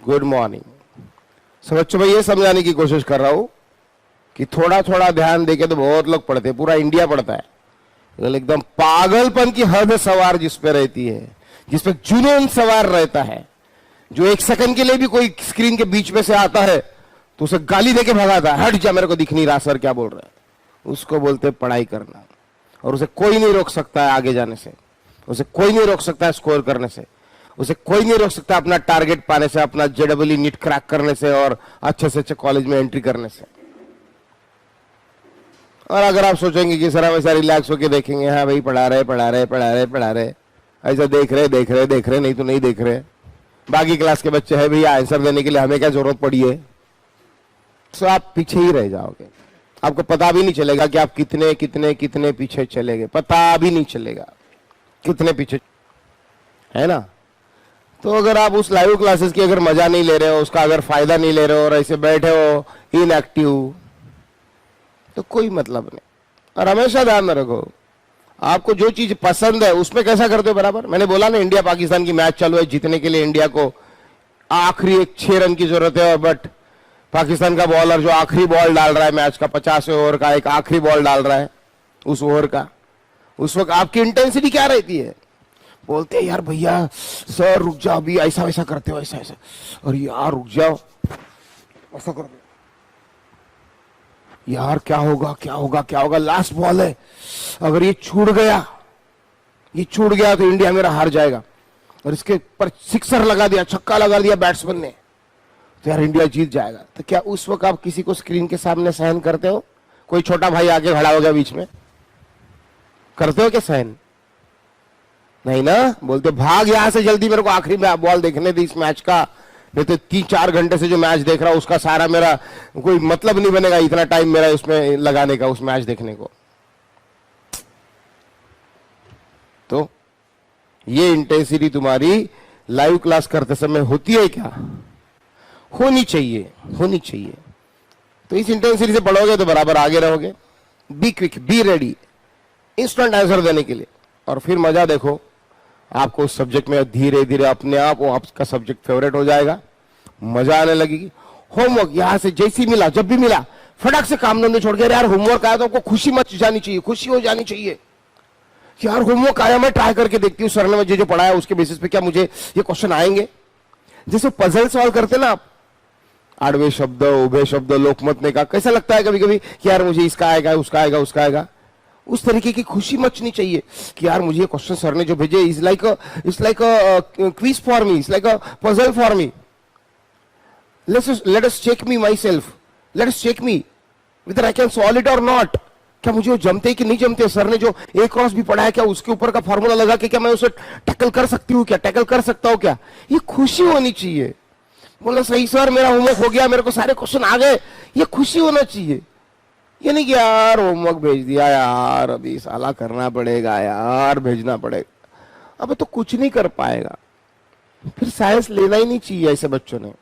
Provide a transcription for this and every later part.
Good morning. सब बच्चों में ये समझाने की कोशिश कर रहा हूं कि थोड़ा थोड़ा ध्यान देके तो बहुत लोग पढ़ते हैं, पूरा इंडिया पढ़ता है। एकदम पागलपन की हद सवार जिस पे रहती है, जिस पे जुनून सवार रहता है, जो एक सेकंड के लिए भी कोई स्क्रीन के बीच में से आता है तो उसे गाली देके भगाता है, हट जा मेरे को दिख नहीं रहा सर क्या बोल रहे हैं। उसको बोलते हैं पढ़ाई करना। और उसे कोई नहीं रोक सकता है आगे जाने से, उसे कोई नहीं रोक सकता है स्कोर करने से, उसे कोई नहीं रोक सकता अपना टारगेट पाने से, अपना जेडब्ल्यू नीट क्रैक करने से और अच्छे से अच्छे कॉलेज में एंट्री करने से। और अगर आप सोचेंगे कि सर हम ऐसा रिलैक्स होकर देखेंगे, हाँ भाई पढ़ा रहे ऐसा देख रहे नहीं तो नहीं देख रहे, बाकी क्लास के बच्चे हैं भैया आंसर देने के लिए, हमें क्या जरूरत पड़ी है, तो आप पीछे ही रह जाओगे। आपको पता भी नहीं चलेगा कि आप कितने कितने कितने पीछे चले गए, पता भी नहीं चलेगा कितने पीछे, है ना। तो अगर आप उस लाइव क्लासेस की अगर मजा नहीं ले रहे हो, उसका अगर फायदा नहीं ले रहे हो और ऐसे बैठे हो इनएक्टिव, तो कोई मतलब नहीं। और हमेशा ध्यान में रखो, आपको जो चीज पसंद है उसमें कैसा करते हो बराबर। मैंने बोला ना, इंडिया पाकिस्तान की मैच चालू है, जीतने के लिए इंडिया को आखिरी एक 6 रन की जरूरत है, बट पाकिस्तान का बॉलर जो आखिरी बॉल डाल रहा है मैच का, 50 ओवर का एक आखिरी बॉल डाल रहा है उस ओवर का, उस वक्त आपकी इंटेंसिटी क्या रहती है। बोलते हैं यार भैया सर रुक जाओ, अभी ऐसा वैसा करते हो, ऐसा ऐसा, और यार रुक जाओ ऐसा कर दो, यार क्या होगा क्या होगा क्या होगा, लास्ट बॉल है, अगर ये छूट गया तो इंडिया मेरा हार जाएगा, और इसके पर सिक्सर लगा दिया, छक्का लगा दिया बैट्समैन ने, तो यार इंडिया जीत जाएगा। तो क्या उस वक्त आप किसी को स्क्रीन के सामने सहन करते हो? कोई छोटा भाई आगे खड़ा हो गया बीच में, करते हो क्या सहन? नहीं ना, बोलते भाग यहां से जल्दी, मेरे को आखिरी बॉल देखने दी इस मैच का, नहीं तो 3-4 घंटे से जो मैच देख रहा हूं उसका सारा मेरा कोई मतलब नहीं बनेगा, इतना टाइम मेरा उसमें लगाने का, उस मैच देखने को। तो ये इंटेंसिटी तुम्हारी लाइव क्लास करते समय होती है क्या? होनी चाहिए। तो इस इंटेंसिटी से पढ़ोगे तो बराबर आगे रहोगे। Be quick, be ready, instant answer देने के लिए। और फिर मजा देखो, आपको उस सब्जेक्ट में धीरे धीरे अपने आप वो आपका सब्जेक्ट फेवरेट हो जाएगा, मजा आने लगेगी। होमवर्क यहां से जैसी मिला, जब भी मिला फटाक से काम धंधे छोड़ के, यार होमवर्क आया तो आपको खुशी मच जानी चाहिए, खुशी हो जानी चाहिए कि यार होमवर्क आया, मैं ट्राई करके देखती हूँ सर ने मुझे जो पढ़ाया उसके बेसिस पे क्या मुझे ये क्वेश्चन आएंगे। जैसे पजल सॉल्व करते ना आप, आड़वे शब्द उभे शब्द लोकमत ने कहा, कैसा लगता है कभी कभी कि यार मुझे इसका आएगा उसका आएगा, उस तरीके की खुशी मचनी चाहिए कि यार मुझे ये क्वेश्चन सर ने जो भेजे is like quiz for me, is like a puzzle for me, let us check me myself, let us check me whether I can solve it or not। क्या मुझे वो जमते कि नहीं जमते, सर ने जो ए क्रॉस भी पढ़ा है क्या उसके ऊपर का फॉर्मूला लगा के क्या मैं उसे टैकल कर सकती हूँ क्या, टैकल कर सकता हूँ क्या, ये खुशी होनी चाहिए। बोला सही सर मेरा होमवर्क हो गया, मेरे को सारे क्वेश्चन आ गए, ये खुशी होना चाहिए। ये नहीं कि यार होमवर्क भेज दिया यार, अभी साला करना पड़ेगा यार, भेजना पड़ेगा, अब तो कुछ नहीं कर पाएगा। फिर साइंस लेना ही नहीं चाहिए ऐसे बच्चों ने।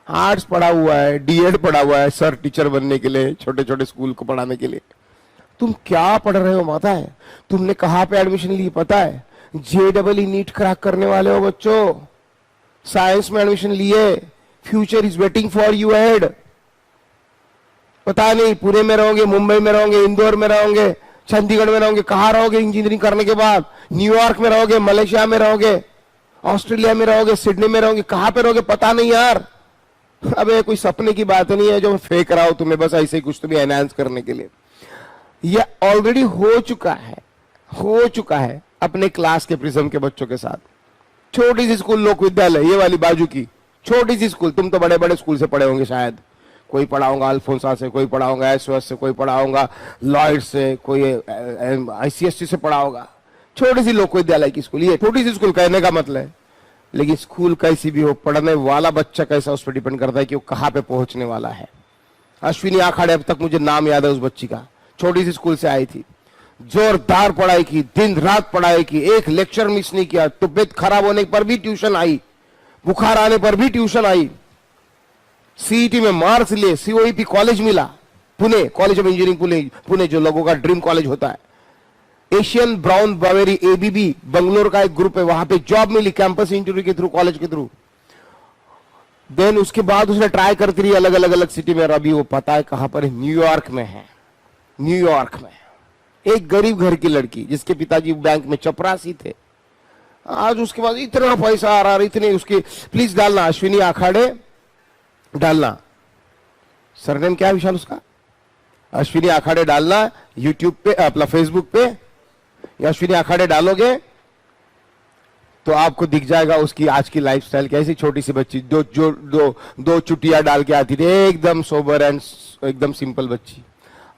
आर्ट्स पढ़ा हुआ है, डीएड पढ़ा हुआ है सर टीचर बनने के लिए, छोटे छोटे स्कूल को पढ़ाने के लिए। तुम क्या पढ़ रहे हो पता है? तुमने कहां पे एडमिशन ली पता है? जेडब्ल्यू नीट क्रैक करने वाले हो बच्चों, साइंस में एडमिशन लिए, future is waiting for you ahead. पता नहीं पुणे में रहोगे, मुंबई में रहोगे, इंदौर में रहोगे, चंडीगढ़ में रहोगे, कहां रहोगे इंजीनियरिंग करने के बाद, न्यूयॉर्क में रहोगे, मलेशिया में रहोगे, ऑस्ट्रेलिया में रहोगे, सिडनी में रहोगे, कहां पे रहोगे पता नहीं यार। अबे कोई सपने की बात नहीं है जो मैं फेंक रहा हूं तुम्हें बस ऐसे ही कुछ तुम्हें एनहांस करने के लिए। यह ऑलरेडी हो चुका है अपने क्लास के प्रिज्म के बच्चों के साथ। छोटी सी स्कूल लोक विद्यालय, ये वाली बाजू की छोटी सी स्कूल, तुम तो बड़े बड़े स्कूल से पढ़े होंगे शायद, कोई पढ़ा होगा अल्फोंसा से, कोई पढ़ा होगा एसओएस से, कोई पढ़ा होगा लॉयड से, कोई आईसीएससी से पढ़ा होगा। छोटी सी लोक विद्यालय की स्कूल, ये छोटी सी स्कूल कहने का मतलब है। लेकिन स्कूल कैसी भी हो, पढ़ने वाला बच्चा कैसा उस पर डिपेंड करता है कि वो कहां पे पहुंचने वाला है। अश्विनी आखाड़े, अब तक मुझे नाम याद है उस बच्ची का, छोटी सी स्कूल से आई थी, जोरदार पढ़ाई की, दिन रात पढ़ाई की, एक लेक्चर मिस नहीं किया, तबियत खराब होने पर भी ट्यूशन आई, बुखार आने पर भी ट्यूशन आई, सीईटी में मार्क्स लिए, सीओईपी कॉलेज मिला, Pune college of engineering Pune जो लोगों का ड्रीम कॉलेज होता है, एशियन ब्राउन बावेरी एबीबी बंगलोर का एक ग्रुप है, वहां पे जॉब मिली कैंपस इंटरव्यू के थ्रू, कॉलेज के थ्रू। देन उसके बाद उसने ट्राई करती रही अलग अलग अलग सिटी में, और अभी वो पता है कहां पर है, न्यूयॉर्क में है। न्यूयॉर्क में एक गरीब घर की लड़की जिसके पिताजी बैंक में चपरासी थे, आज उसके पास इतना पैसा आ रहा, इतने उसके, प्लीज डालना अश्विनी आखाड़े डालना, सरनेम क्या है विशाल उसका, अश्विनी आखाड़े डालना यूट्यूब पे, अपना फेसबुक पे, या अश्विनी आखाड़े डालोगे तो आपको दिख जाएगा उसकी आज की लाइफस्टाइल कैसी। छोटी सी बच्ची दो चुटिया डाल के आती थी, एकदम सोबर एंड एकदम सिंपल बच्ची,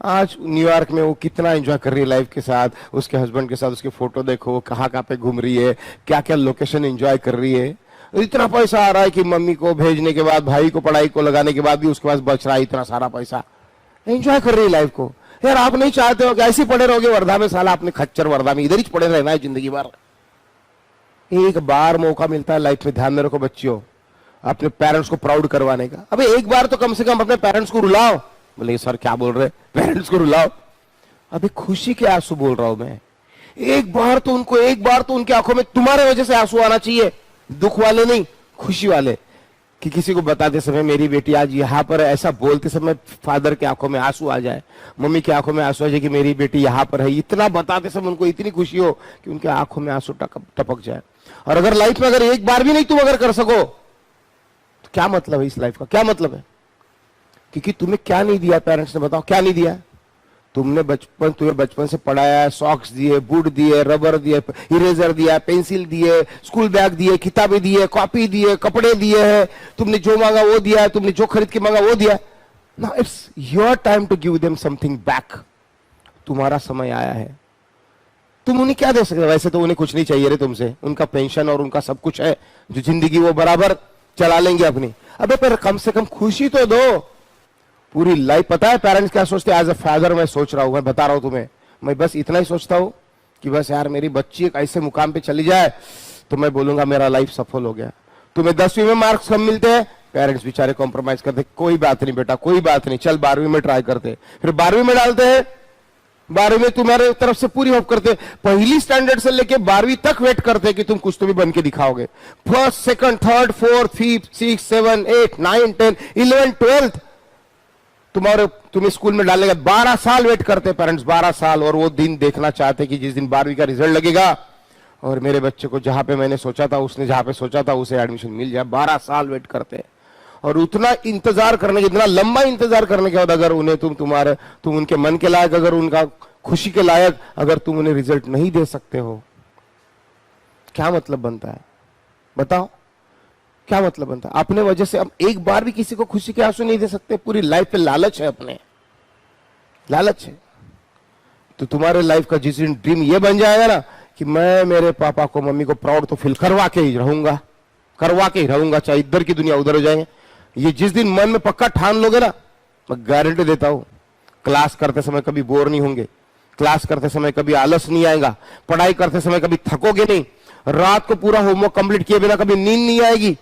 आज न्यूयॉर्क में वो कितना एंजॉय कर रही है लाइफ के साथ, उसके हस्बैंड के साथ। उसके फोटो देखो, कहाँ कहाँ पे घूम रही है, क्या क्या लोकेशन एंजॉय कर रही है। इतना पैसा आ रहा है कि मम्मी को भेजने के बाद, भाई को पढ़ाई को लगाने के बाद भी उसके पास बच रहा है इतना सारा पैसा, एंजॉय कर रही है लाइफ को। यार आप नहीं चाहते हो कि ऐसे पड़े रहोगे वर्धा में, साला आपने खच्चर वर्धा में इधर ही पड़े रहना है जिंदगी भर। एक बार मौका मिलता है लाइफ में, ध्यान में रखो बच्चियों, अपने पेरेंट्स को प्राउड करवाने का। अबे एक बार तो कम से कम अपने पेरेंट्स को रुलाओ। बोले सर क्या बोल रहे, पेरेंट्स को रुलाओ? अबे खुशी के आंसू बोल रहा हूं मैं। एक बार तो उनकी आंखों में तुम्हारे वजह से आंसू आना चाहिए, दुख वाले नहीं, खुशी वाले, कि किसी को बताते समय मेरी बेटी आज यहां पर है, ऐसा बोलते समय फादर की आंखों में आंसू आ जाए, मम्मी की आंखों में आंसू आ जाए कि मेरी बेटी यहां पर है। इतना बताते समय उनको इतनी खुशी हो कि उनके आंखों में आंसू टपक जाए। और अगर लाइफ में अगर एक बार भी नहीं तुम अगर कर सको तो क्या मतलब है इस लाइफ का, क्या मतलब है? क्योंकि तुम्हें क्या नहीं दिया पेरेंट्स ने, बताओ क्या नहीं दिया? तुम्हें बचपन से पढ़ाया, सॉक्स दिए, बूट दिए, रबर दिए, इरेजर दिया, पेंसिल दिए, स्कूल बैग दिए, किताबें दिए, कॉपी दिए, कपड़े दिए हैं, तुमने जो मांगा वो दिया है, तुमने जो खरीद के मांगा वो दिया। Now it's your time to give them something back. तुम्हारा समय आया है, तुम उन्हें क्या दे सकते? वैसे तो उन्हें कुछ नहीं चाहिए रे तुमसे, उनका पेंशन और उनका सब कुछ है, जो जिंदगी वो बराबर चला लेंगे अपनी। अबे पर कम से कम खुशी तो दो। पूरी लाइफ पता है पेरेंट्स क्या सोचते हैं? एज अ फादर मैं सोच रहा हूं, मैं बता रहा हूं तुम्हें, मैं बस इतना ही सोचता हूं कि बस यार मेरी बच्ची एक ऐसे मुकाम पे चली जाए तो मैं बोलूंगा मेरा लाइफ सफल हो गया। तुम्हें 10वीं में मार्क्स कम मिलते हैं, पेरेंट्स बेचारे कॉम्प्रोमाइज करते, कोई बात नहीं बेटा, कोई बात नहीं, चल 12वीं में ट्राई करते, फिर 12वीं में डालते हैं, 12वीं में तुम्हारे तरफ से पूरी होप करते, पहली स्टैंडर्ड से लेके 12वीं तक वेट करते कि तुम कुछ तो भी बन के दिखाओगे। First, second, third, fourth, fifth, 6, 7, 8, 9, 10, 11, 12 तुम्हें स्कूल में डालने का 12 साल वेट करते पेरेंट्स, 12 साल। और वो दिन देखना चाहते कि जिस दिन 12वीं का रिजल्ट लगेगा और मेरे बच्चे को जहां पे मैंने सोचा था, उसने जहां पे सोचा था उसे एडमिशन मिल जाए। 12 साल वेट करते, और उतना इंतजार करने के, इतना लंबा इंतजार करने के बाद अगर उन्हें तुम उनके मन के लायक, अगर उनका खुशी के लायक अगर तुम उन्हें रिजल्ट नहीं दे सकते हो, क्या मतलब बनता है? बताओ क्या मतलब बनता है? अपने वजह से अब एक बार भी किसी को खुशी के आंसू नहीं दे सकते, पूरी लाइफ पे लालच है, अपने लालच है। तो तुम्हारे लाइफ का जिस दिन ड्रीम ये बन जाएगा ना कि मैं मेरे पापा को, मम्मी को प्राउड तो फील करवा के ही रहूंगा, चाहे इधर की दुनिया उधर हो जाएंगे, ये जिस दिन मन में पक्का ठान लोगे ना, मैं गारंटी देता हूं क्लास करते समय कभी बोर नहीं होंगे, क्लास करते समय कभी आलस नहीं आएगा, पढ़ाई करते समय कभी थकोगे नहीं, रात को पूरा होमवर्क कंप्लीट किए बिना कभी नींद नहीं आएगी।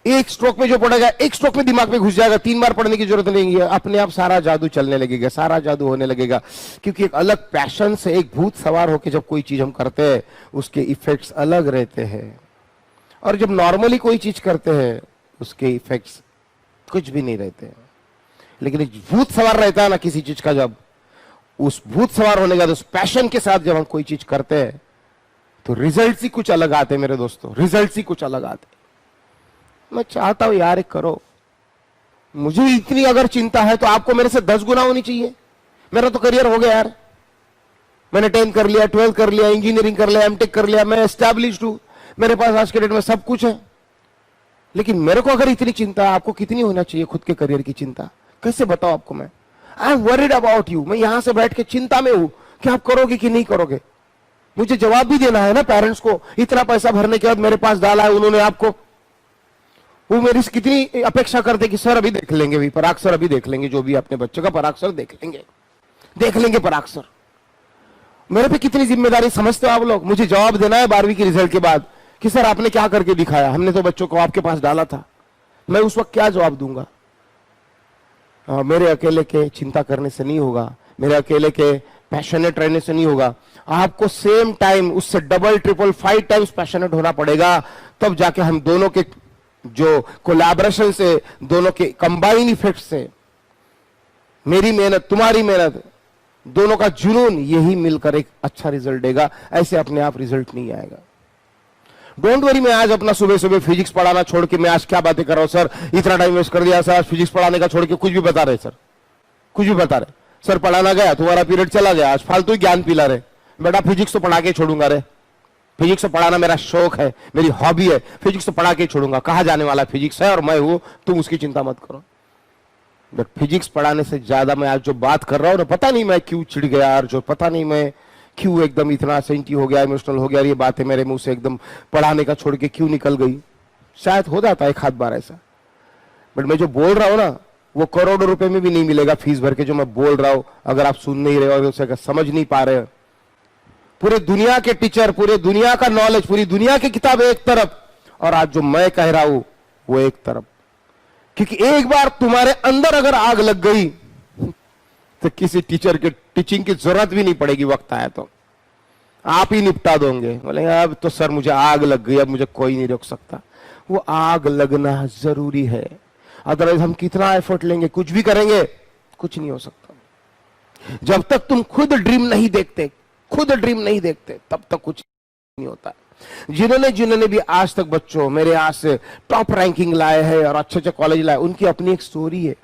एक स्ट्रोक में जो पड़ेगा, एक स्ट्रोक में दिमाग में घुस जाएगा, 3 बार पढ़ने की जरूरत नहीं है, अपने आप सारा जादू चलने लगेगा, सारा जादू होने लगेगा। क्योंकि एक अलग पैशन से, एक भूत सवार होकर जब कोई चीज हम करते हैं उसके इफेक्ट्स अलग रहते हैं, और जब नॉर्मली कोई चीज करते हैं उसके इफेक्ट्स कुछ भी नहीं रहते हैं। लेकिन भूत सवार रहता है ना किसी चीज का, जब उस भूत सवार होने का, उस पैशन के साथ जब हम कोई चीज करते हैं तो रिजल्ट ही कुछ अलग आते हैं मेरे दोस्तों, रिजल्ट ही कुछ अलग आते। मैं चाहता हूं यार एक करो, मुझे इतनी अगर चिंता है तो आपको मेरे से 10 गुना होनी चाहिए। मेरा तो करियर हो गया यार, मैंने 10th कर लिया, 12th कर लिया, इंजीनियरिंग कर लिया, एमटेक कर लिया, मैं एस्टैब्लिश्ड हूं, मेरे पास आज के डेट में सब कुछ है। लेकिन मेरे को अगर इतनी चिंता, आपको कितनी होना चाहिए खुद के करियर की चिंता? कैसे बताओ आपको मैं? I am worried about you. मैं यहां से बैठ के चिंता में हूं कि आप करोगे कि नहीं करोगे। मुझे जवाब भी देना है ना पेरेंट्स को, इतना पैसा भरने के बाद मेरे पास डाला है उन्होंने आपको, वो मेरी कितनी अपेक्षा करते कि सर अभी देख लेंगे, भी पराग सर अभी देख लेंगे, जो भी अपने बच्चे का पराग सर देख लेंगे पराग सर। मेरे पे कितनी जिम्मेदारी समझते हो आप लोग? मुझे जवाब देना है 12वीं के रिजल्ट के बाद कि सर आपने क्या करके दिखाया, हमने तो बच्चों को आपके पास डाला था। मैं उस वक्त क्या जवाब दूंगा? मेरे अकेले के चिंता करने से नहीं होगा, मेरे अकेले के पैशनेट रहने से नहीं होगा, आपको सेम टाइम उससे डबल ट्रिपल 5 टाइम्स पैशनेट होना पड़ेगा, तब जाके हम दोनों के जो कोलैबोरेशन से, दोनों के कंबाइन इफेक्ट से, मेरी मेहनत, तुम्हारी मेहनत, दोनों का जुनून, यही मिलकर एक अच्छा रिजल्ट देगा। ऐसे अपने आप रिजल्ट नहीं आएगा। डोंट वरी, मैं आज अपना सुबह सुबह फिजिक्स पढ़ाना छोड़ के मैं आज क्या बातें कर रहा हूं सर, इतना टाइम वेस्ट कर दिया सर, आज फिजिक्स पढ़ाने का छोड़ के कुछ भी बता रहे सर, कुछ भी बता रहे सर, पढ़ाना गया तुम्हारा पीरियड चला गया, आज फालतू ही ज्ञान पिला रहे। बेटा फिजिक्स तो पढ़ा के छोड़ूंगा रे, फिजिक्स तो पढ़ाना मेरा शौक है, मेरी हॉबी है, फिजिक्स तो पढ़ा के छोड़ूंगा। कहा जाने वाला फिजिक्स है और मैं हूं, तुम उसकी चिंता मत करो। बट फिजिक्स पढ़ाने से ज्यादा मैं आज जो बात कर रहा हूं ना, पता नहीं मैं क्यों चिढ़ गया यार, जो पता नहीं मैं क्यों एकदम इतना सेंटी हो गया, इमोशनल हो गया, ये बातें मेरे मुंह से एकदम पढ़ाने का छोड़ के क्यों निकल गई। शायद हो जाता है एक हाथ बार ऐसा, बट मैं जो बोल रहा हूं ना, वो करोड़ों रुपए में भी नहीं मिलेगा फीस भर के जो मैं बोल रहा हूं, अगर आप सुन नहीं रहे हो, उसे समझ नहीं पा रहे हो। पूरे दुनिया के टीचर, पूरे दुनिया का नॉलेज, पूरी दुनिया की किताब एक तरफ, और आज जो मैं कह रहा हूं वो एक तरफ। क्योंकि एक बार तुम्हारे अंदर अगर आग लग गई तो किसी टीचर के टीचिंग की जरूरत भी नहीं पड़ेगी, वक्त आया तो आप ही निपटा दोगे। बोले अब तो सर मुझे आग लग गई, अब मुझे कोई नहीं रोक सकता। वो आग लगना जरूरी है, अदरवाइज हम कितना एफर्ट लेंगे, कुछ भी करेंगे, कुछ नहीं हो सकता। जब तक तुम खुद ड्रीम नहीं देखते, खुद ड्रीम नहीं देखते, तब तक कुछ नहीं होता। जिन्होंने भी आज तक बच्चों मेरे यहाँ से टॉप रैंकिंग लाए हैं और अच्छे अच्छे कॉलेज लाए, उनकी अपनी एक स्टोरी है,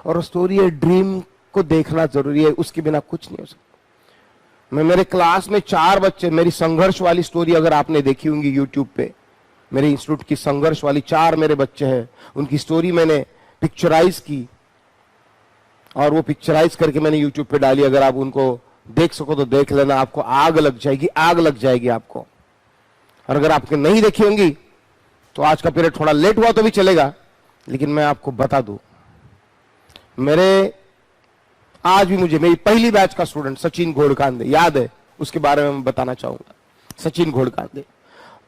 और स्टोरी है ड्रीम को देखना जरूरी है, उसके बिना कुछ नहीं हो सकता। मैं मेरे क्लास में 4 बच्चे, मेरी संघर्ष वाली स्टोरी अगर आपने देखी होंगी यूट्यूब पे, मेरे इंस्टीट्यूट की संघर्ष वाली 4 मेरे बच्चे हैं, उनकी स्टोरी मैंने पिक्चराइज की और वो पिक्चराइज करके मैंने यूट्यूब पे डाली। अगर आप उनको देख सको तो देख लेना, आपको आग लग जाएगी, आग लग जाएगी आपको। और अगर आपने नहीं देखी होंगी तो आज का पीरियड थोड़ा लेट हुआ तो भी चलेगा, लेकिन मैं आपको बता दूं, मेरे आज भी मुझे मेरी पहली बैच का स्टूडेंट सचिन घोड़कांदे याद है, उसके बारे में मैं बताना चाहूंगा। सचिन घोड़कांदे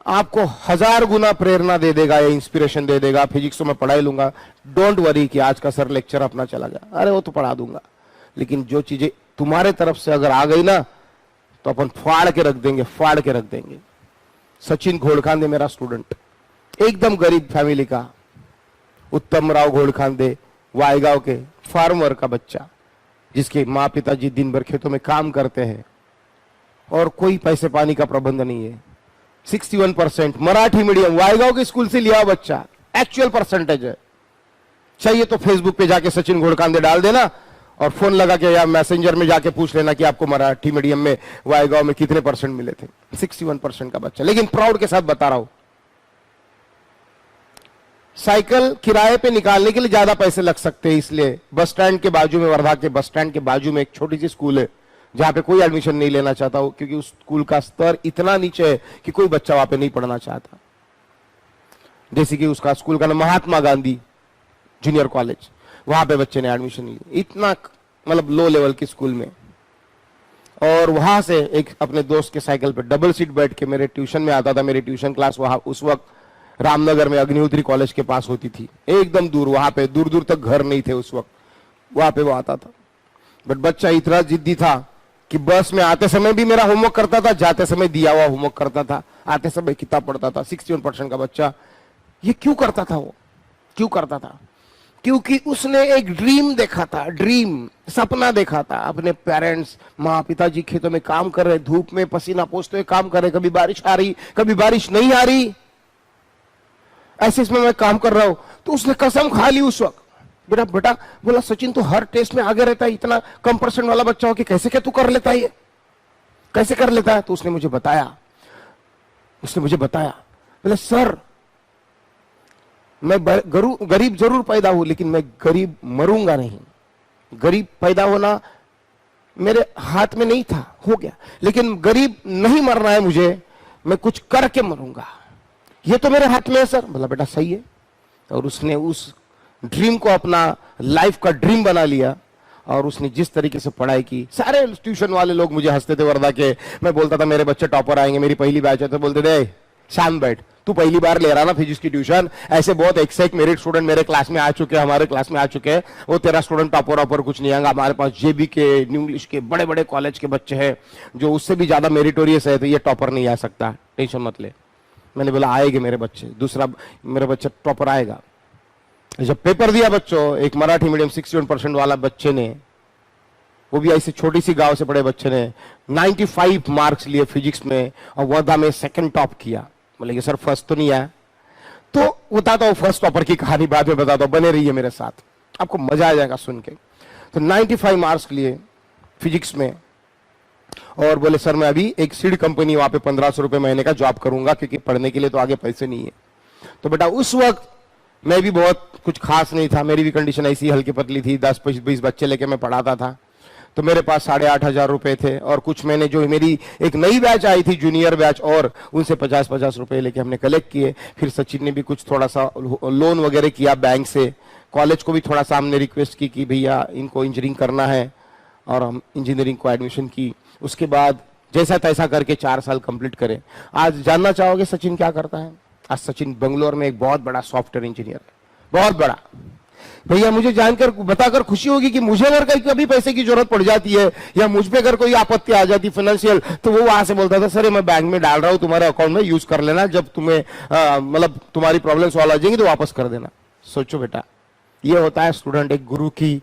आपको 1000 गुना प्रेरणा दे देगा या इंस्पिरेशन दे देगा। फिजिक्स तो मैं पढ़ा ही लूंगा, डोंट वरी कि आज का सर लेक्चर अपना चला गया, अरे वो तो पढ़ा दूंगा। लेकिन जो चीजें तुम्हारे तरफ से अगर आ गई ना, तो अपन फाड़ के रख देंगे, फाड़ के रख देंगे। सचिन घोड़कांदे मेरा स्टूडेंट, एकदम गरीब फैमिली का, उत्तम राव घोड़कांदे वायगांव के फार्मर का बच्चा, जिसके माँ पिताजी दिन भर खेतों में काम करते हैं और कोई पैसे पानी का प्रबंध नहीं है। 61% मराठी मीडियम वायगांव के स्कूल से लिया बच्चा, एक्चुअल परसेंटेज है। चाहिए तो फेसबुक पे जाके सचिन घोड़कांदे डाल देना और फोन लगा के या मैसेंजर में जाके पूछ लेना कि आपको मराठी मीडियम में वायगांव में कितने परसेंट मिले थे। 61% का बच्चा, लेकिन प्राउड के साथ बता रहा हूं, साइकिल किराए पे निकालने के लिए ज्यादा पैसे लग सकते हैं, इसलिए बस स्टैंड के बाजू में, वर्धा के बस स्टैंड के बाजू में एक छोटी सी स्कूल है जहां पे कोई एडमिशन नहीं लेना चाहता हो, क्योंकि उस स्कूल का स्तर इतना नीचे है कि कोई बच्चा वहां पे नहीं पढ़ना चाहता। जैसे कि उसका स्कूल का नाम महात्मा गांधी जूनियर कॉलेज, वहां पे बच्चे ने एडमिशन लिया, इतना मतलब लो लेवल की स्कूल में। और वहां से एक अपने दोस्त के साइकिल पे डबल सीट बैठ के मेरे ट्यूशन में आता था। मेरी ट्यूशन क्लास वहां उस वक्त रामनगर में अग्निहोत्री कॉलेज के पास होती थी, एकदम दूर, वहां पे दूर दूर तक घर नहीं थे उस वक्त, वहां पे वो आता था। बट बच्चा इतना जिद्दी था कि बस में आते समय भी मेरा होमवर्क करता था, जाते समय दिया हुआ होमवर्क करता था, आते समय किताब पढ़ता था। 61% का बच्चा, ये क्यों करता था? वो क्यों करता था? क्योंकि उसने एक ड्रीम देखा था, ड्रीम, सपना देखा था। अपने पेरेंट्स, माँ पिताजी खेतों में काम कर रहे, धूप में पसीना पोंछते हुए काम कर रहे, कभी बारिश आ रही, कभी बारिश नहीं आ रही, ऐसे इसमें मैं काम कर रहा हूं। तो उसने कसम खा ली उस वक्त, बेटा बेटा बोला सचिन तो हर टेस्ट में आगे रहता है, इतना कम परसेंट वाला बच्चा हो कि कैसे क्या तू कर लेता है, ये कैसे कर लेता है? तो उसने मुझे बताया, बोले सर मैं गरीब जरूर पैदा हूं, लेकिन मैं गरीब मरूंगा नहीं। गरीब पैदा होना मेरे हाथ में नहीं था, हो गया, लेकिन गरीब नहीं मरना है मुझे, मैं कुछ करके मरूंगा, ये तो मेरे हाथ में है सर। बोला बेटा सही है। और उसने उस ड्रीम को अपना लाइफ का ड्रीम बना लिया और उसने जिस तरीके से पढ़ाई की, सारे ट्यूशन वाले लोग मुझे हंसते थे वर्धा के। मैं बोलता था मेरे बच्चे टॉपर आएंगे, मेरी पहली बैच है, तो बोलते थे शाम बैठ, तू पहली बार ले रहा ना फिजिक्स की ट्यूशन। ऐसे बहुत एक से एक मेरिट स्टूडेंट मेरे क्लास में आ चुके हैं, हमारे क्लास में आ चुके हैं। वो तेरा स्टूडेंट टॉपर ऑपर कुछ नहीं आएगा, हमारे पास जेबी के, न्यू इंग्लिश के बड़े बड़े कॉलेज के बच्चे हैं जो उससे भी ज्यादा मेरिटोरियस है, तो ये टॉपर नहीं आ सकता, टेंशन मत ले। मैंने बोला आएंगे मेरे बच्चे, दूसरा मेरा बच्चा टॉपर आएगा। जब पेपर दिया बच्चों, एक मराठी मीडियम 61% वाला बच्चे ने, वो भी ऐसी छोटी सी गांव से पढ़े बच्चे ने 95 मार्क्स लिए फिजिक्स में और वर्धा में सेकंड टॉप किया। बोले कि सर फर्स्ट तो नहीं आया। तो बताता हूं फर्स्ट टॉपर की कहानी, बाद में बताता हूं, बने रहिए मेरे साथ, आपको मजा आ जाएगा सुन के। तो 95 मार्क्स लिए फिजिक्स में और बोले सर मैं अभी एक सीड कंपनी वहां पे 1500 रुपए महीने का जॉब करूंगा, क्योंकि पढ़ने के लिए तो आगे पैसे नहीं है। तो बेटा उस वक्त मैं भी बहुत कुछ खास नहीं था, मेरी भी कंडीशन ऐसी हल्की पतली थी, 10-20 बच्चे लेके मैं पढ़ाता था। तो मेरे पास 8,500 रुपए थे और कुछ मैंने जो मेरी एक नई बैच आई थी जूनियर बैच, और उनसे 50-50 रुपए लेके हमने कलेक्ट किए। फिर सचिन ने भी कुछ थोड़ा सा लोन वगैरह किया बैंक से। कॉलेज को भी थोड़ा सा हमने रिक्वेस्ट की कि भैया इनको इंजीनियरिंग करना है, और हम इंजीनियरिंग को एडमिशन की। उसके बाद जैसा तैसा करके 4 साल कंप्लीट करे। आज जानना चाहोगे सचिन क्या करता है? आज सचिन बेंगलोर में एक बहुत बड़ा सॉफ्टवेयर इंजीनियर है, बहुत बड़ा। भैया मुझे जानकर बताकर खुशी होगी कि मुझे अगर कभी पैसे की जरूरत पड़ जाती है या मुझ पे अगर कोई आपत्ति आ जाती फाइनेंशियल, तो वो वहां से बोलता था सर मैं बैंक में डाल रहा हूं, तुम्हारे अकाउंट में यूज कर लेना, जब तुम्हें मतलब तुम्हारी प्रॉब्लम सॉल्व आ जाएंगी तो वापस कर देना। सोचो बेटा, ये होता है स्टूडेंट एक गुरु की,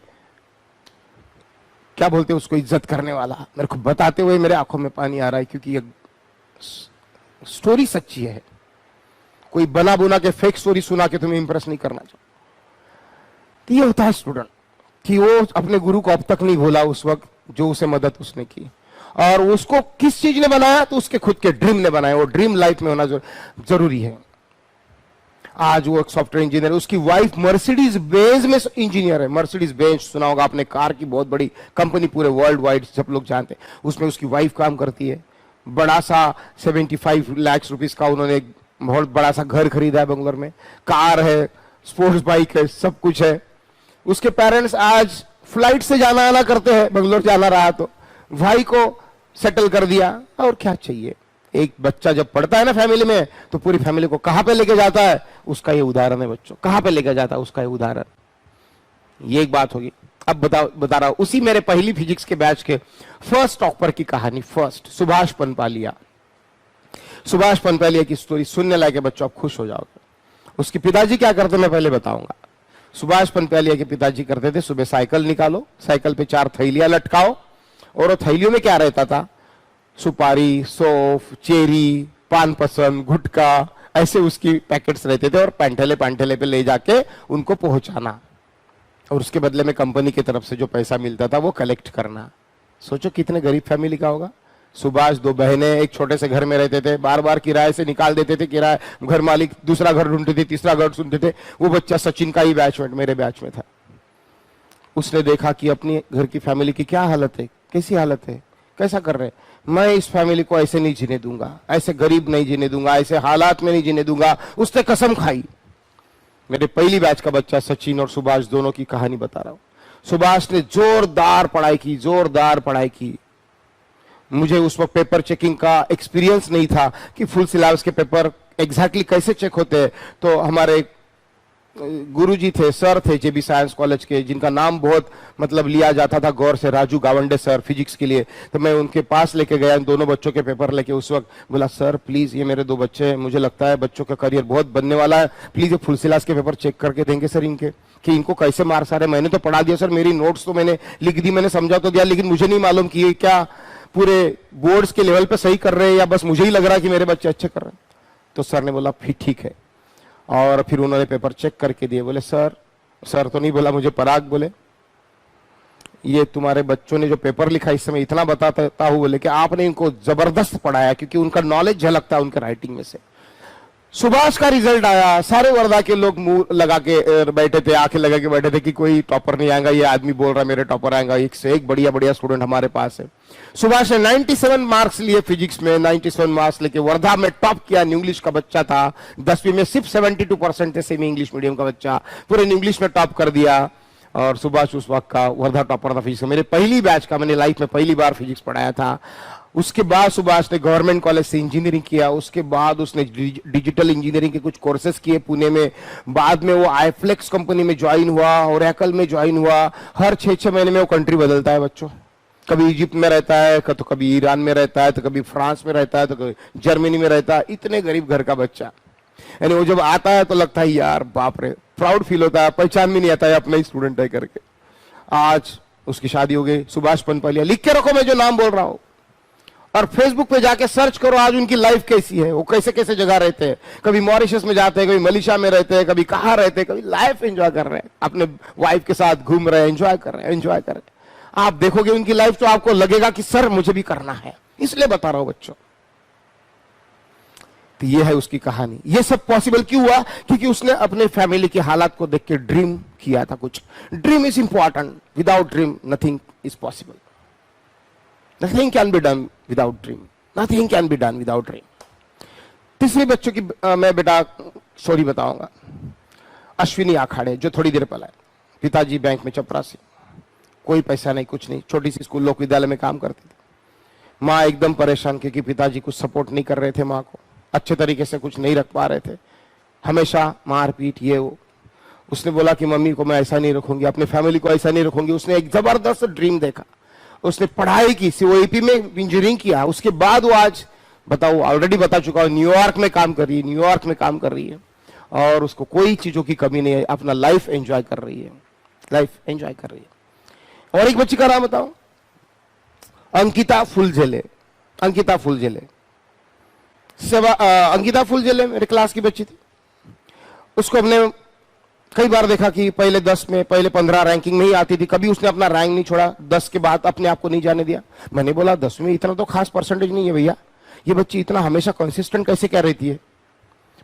क्या बोलते हैं उसको, इज्जत करने वाला। मेरे को बताते हुए मेरे आंखों में पानी आ रहा है, क्योंकि ये स्टोरी सच्ची है। कोई बना बुना के फेक स्टोरी सुना के तुम्हें इंप्रेस नहीं करना चाहता। तो ये होता है स्टूडेंट कि वो अपने गुरु को अब तक नहीं भूला उस वक्त जो उसे मदद उसने की, और उसको किस चीज ने बनाया, तो उसके खुद के ड्रीम ने बनाया। वो ड्रीम लाइफ में होना जरूरी है। आज वो एक सॉफ्टवेयर इंजीनियर है, उसकी वाइफ मर्सिडीज बेंज में इंजीनियर है। मर्सिडीज बेंज सुना होगा आपने, कार की बहुत बड़ी कंपनी, पूरे वर्ल्ड वाइड सब लोग जानते हैं, उसमें उसकी वाइफ काम करती है। बड़ा सा 75 लाख रुपीस का उन्होंने बहुत बड़ा सा घर खरीदा है बेंगलोर में, कार है, स्पोर्ट्स बाइक है, सब कुछ है। उसके पेरेंट्स आज फ्लाइट से जाना आना करते हैं, बेंगलोर जाना रहा तो भाई को सेटल कर दिया। और क्या चाहिए? एक बच्चा जब पढ़ता है ना फैमिली में, तो पूरी फैमिली को कहां पे लेके जाता है, उसका ये उदाहरण है बच्चों। कहां पे लेके जाता है उसका ये उदाहरण। ये एक बात होगी। अब बता रहा हूं उसी मेरे पहली फिजिक्स के बैच के फर्स्ट टॉपर की कहानी। फर्स्ट सुभाष पनपालिया। सुभाष पनपालिया की स्टोरी सुनने लायक है बच्चों, आप खुश हो जाओगे। उसके पिताजी क्या करते मैं पहले बताऊंगा। सुभाष पनपालिया के पिताजी करते थे, सुबह साइकिल निकालो, साइकिल पे 4 थैलियां लटकाओ, और वो थैलियों में क्या रहता था, सुपारी, सौंफ, चेरी, पान पसंद, गुटखा, ऐसे उसकी पैकेट्स रहते थे, और पैंठेले पे ले जाके उनको पहुंचाना, और उसके बदले में कंपनी की तरफ से जो पैसा मिलता था वो कलेक्ट करना। सोचो कितने गरीब फैमिली का होगा। सुभाष 2 बहनें एक छोटे से घर में रहते थे, बार बार किराए से निकाल देते थे किराया, घर मालिक दूसरा घर ढूंढते थे, तीसरा घर ढूंढते थे। वो बच्चा सचिन का ही बैचमेट मेरे बैच में था। उसने देखा कि अपनी घर की फैमिली की क्या हालत है, कैसी हालत है, कैसा कर रहे, मैं इस फैमिली को ऐसे नहीं जीने दूंगा, ऐसे गरीब नहीं जीने दूंगा, ऐसे हालात में नहीं जीने दूंगा। उसने कसम खाई। मेरे पहली बैच का बच्चा सचिन और सुभाष दोनों की कहानी बता रहा हूं। सुभाष ने जोरदार पढ़ाई की, जोरदार पढ़ाई की। मुझे उस वक्त पेपर चेकिंग का एक्सपीरियंस नहीं था कि फुल सिलेबस के पेपर एग्जैक्टली कैसे चेक होते हैं। तो हमारे गुरुजी थे, सर थे जेबी साइंस कॉलेज के, जिनका नाम बहुत मतलब लिया जाता था गौर से, राजू गावंडे सर फिजिक्स के लिए। तो मैं उनके पास लेके गया दोनों बच्चों के पेपर लेके। उस वक्त बोला सर प्लीज ये मेरे 2 बच्चे हैं, मुझे लगता है बच्चों का करियर बहुत बनने वाला है, प्लीज ये फुल सिलेबस के पेपर चेक करके देंगे सर इनके, कि इनको कैसे मार्क्स आ रहे। मैंने तो पढ़ा दिया सर, मेरी नोट्स तो मैंने लिख दी, मैंने समझा तो दिया, लेकिन मुझे नहीं मालूम कि ये क्या पूरे बोर्ड्स के लेवल पे सही कर रहे हैं या बस मुझे ही लग रहा है कि मेरे बच्चे अच्छे कर रहे हैं। तो सर ने बोला फिर ठीक है, और फिर उन्होंने पेपर चेक करके दिए। बोले सर तो नहीं बोला मुझे, पराग बोले ये तुम्हारे बच्चों ने जो पेपर लिखा इस समय इतना बताता हूं, बोले कि आपने इनको जबरदस्त पढ़ाया, क्योंकि उनका नॉलेज झलकता है उनके राइटिंग में से। सुभाष का रिजल्ट आया, सारे वर्धा के लोग मुंह लगा के बैठे थे, आंखें लगा के बैठे थे कि कोई टॉपर नहीं आएगा, ये आदमी बोल रहा है मेरे टॉपर आएगा। एक से एक बढ़िया बढ़िया स्टूडेंट हमारे पास है। सुभाष ने 97 मार्क्स लिए फिजिक्स में, 97 मार्क्स लेके वर्धा में टॉप किया। इंग्लिश का बच्चा था, 10वीं में सिर्फ 72% थे, सेमी इंग्लिश मीडियम का बच्चा, पूरे इंग्लिश में टॉप कर दिया। और सुभाष उस वक्त का वर्धा टॉपर था फिजिक्स। मेरे पहली बैच का, मैंने लाइफ में पहली बार फिजिक्स पढ़ाया था। उसके बाद सुभाष ने गवर्नमेंट कॉलेज से इंजीनियरिंग किया। उसके बाद उसने डिजिटल इंजीनियरिंग के कुछ कोर्सेज किए पुणे में। बाद में वो आईफ्लेक्स कंपनी में ज्वाइन हुआ, ओरेकल में ज्वाइन हुआ। हर 6-6 महीने में वो कंट्री बदलता है बच्चों। कभी इजिप्ट में रहता है, तो कभी ईरान में रहता है, तो कभी फ्रांस में रहता है, तो कभी जर्मनी में रहता है। इतने गरीब घर का बच्चा, यानी वो जब आता है तो लगता है यार बाप रे, प्राउड फील होता है, पहचान भी नहीं आता है अपना ही स्टूडेंट है करके। आज उसकी शादी हो गई, सुभाष पनपलिया, लिख के रखो मैं जो नाम बोल रहा हूं, और फेसबुक पे जाके सर्च करो आज उनकी लाइफ कैसी है, वो कैसे कैसे जगह रहते हैं। कभी मॉरिशस में जाते हैं, कभी मलेशिया में रहते हैं, कभी कहाँ रहते हैं, कभी लाइफ एंजॉय कर रहे हैं, अपने वाइफ के साथ घूम रहे हैं, एंजॉय कर रहे हैं, एंजॉय कर रहे हैं। आप देखोगे उनकी लाइफ तो आपको लगेगा कि सर मुझे भी करना है, इसलिए बता रहा हूं बच्चों। तो ये है उसकी कहानी। ये सब पॉसिबल क्यों हुआ? क्योंकि उसने अपने फैमिली के हालात को देख के ड्रीम किया था कुछ। Dream is important, without dream nothing is possible. Nothing can be done without dream, nothing can be done without dream. तीसरे बच्चों की मैं बेटा स्टोरी बताऊंगा। अश्विनी आखाड़े, जो थोड़ी देर पहले है, पिताजी बैंक में चपरासी, कोई पैसा नहीं, कुछ नहीं, छोटी सी स्कूल लोक विद्यालय में काम करती थी। माँ एकदम परेशान क्योंकि पिताजी कुछ सपोर्ट नहीं कर रहे थे, माँ को अच्छे तरीके से कुछ नहीं रख पा रहे थे, हमेशा मारपीट ये वो। उसने बोला कि मम्मी को मैं ऐसा नहीं रखूंगी, अपने फैमिली को ऐसा नहीं रखूंगी। उसने एक जबरदस्त ड्रीम देखा, उसने पढ़ाई की, सीओईपी में इंजीनियरिंग किया। उसके बाद वो आज बताओ, ऑलरेडी बता चुका हूं, न्यूयॉर्क में काम कर रही है, न्यूयॉर्क में काम कर रही है, और उसको कोई चीजों की कमी नहीं है, अपना लाइफ एंजॉय कर रही है, लाइफ एंजॉय कर रही है। और एक बच्ची का नाम बताऊं, अंकिता फुलझेले। अंकिता फुलझेले अंकिता फुलझेले मेरे क्लास की बच्ची थी। उसको हमने कई बार देखा कि पहले 10 में, पहले 15 रैंकिंग में ही आती थी, कभी उसने अपना रैंक नहीं छोड़ा, 10 के बाद अपने आप को नहीं जाने दिया। मैंने बोला 10 में इतना तो खास परसेंटेज नहीं है भैया, ये बच्ची इतना हमेशा कंसिस्टेंट कैसे क्या रहती है।